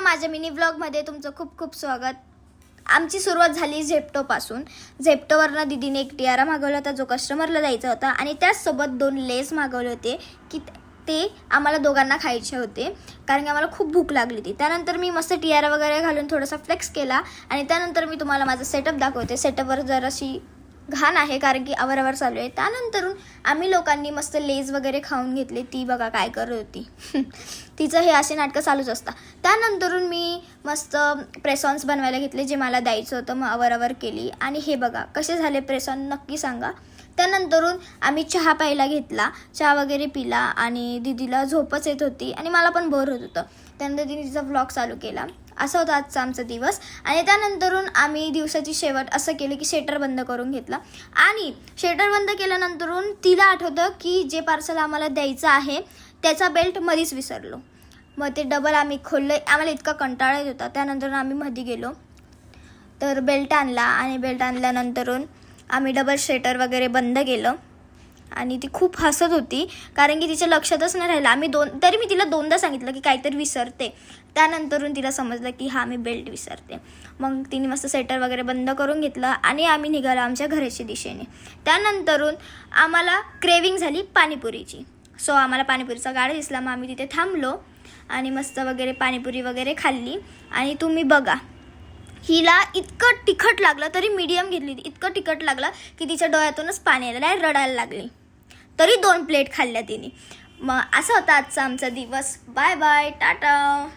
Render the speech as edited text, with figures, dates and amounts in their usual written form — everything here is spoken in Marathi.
माझ्या मिनी व्लॉगमध्ये तुमचं खूप खूप स्वागत। आमची सुरुवात झाली झेप्टोपासून। झेप्टोवरनं दीदीने एक टियारा मागवला होता जो कस्टमरला द्यायचा होता आणि त्याचसोबत 2 लेस मागवले होते की ते आम्हाला दोघांना खायचे होते कारण की आम्हाला खूप भूक लागली होती। त्यानंतर मी मस्त टियारा वगैरे घालून थोडासा फ्लेक्स केला आणि त्यानंतर मी तुम्हाला माझा सेटअप दाखवते। सेटअपवर जराशी घाण आहे कारण की आवरवर चालू आहे। त्यानंतरून आम्ही लोकांनी मस्त लेज वगैरे खाऊन घेतले। ती बघा काय करत होती तिचं हे असे नाटकं चालूच असतात। त्यानंतरून मी मस्त प्रेसॉन्स बनवायला घेतले जे मला द्यायचं होतं, मग आवरवर केली आणि हे बघा कसे झाले प्रेसॉन नक्की सांगा। त्यानंतरून आम्ही चहा प्यायला घेतला, चहा वगैरे पिला आणि दीदीला झोपच येत होती आणि मला पण बोर होत होतं। त्यानंतर तिने तिचा व्लॉग चालू केला। असा होता आजचा आमचा दिवस आणि त्यानंतरून आम्ही दिवसाची शेवट असं केलं की शटर बंद करून घेतला आणि शटर बंद केल्यानंतरून तिला आठवतं की जे पार्सल आम्हाला द्यायचं आहे त्याचा बेल्ट मध्येच विसरलो। मग ते डबल आम्ही खोललं, आम्हाला इतका कंटाळा येत होता। त्यानंतर आम्ही मध्ये गेलो तर बेल्ट आणला आणि बेल्ट आणल्यानंतरून आम्ही डबल शटर वगैरे बंद केलं आणि ती खूप हसत होती कारण की तिच्या लक्षातच नाही राहिलं। तरी मी तिला 2दा सांगितलं की काहीतरी विसरते। त्यानंतरून तिला समजलं की हा मी बेल्ट विसरते। मग तिने मस्त सेटर वगैरे बंद करून घेतलं आणि आम्ही निघालो आमच्या घराच्या दिशेने। त्यानंतरून आम्हाला क्रेविंग झाली पाणीपुरीची। सो आम्हाला पाणीपुरीचा गाडा दिसला, मग आम्ही तिथे थांबलो आणि मस्त वगैरे पाणीपुरी वगैरे खाल्ली आणि तुम्ही बघा हिला इतकं तिखट लागलं तरी मीडियम घेतली। इतकं तिखट लागलं की तिच्या डोळ्यातूनच पाणी आलं, रडायला लागली। तरी 2 प्लेट खाल्ल्या तिने। मग असा होता आजचा आमचा दिवस। Bye bye, Tata.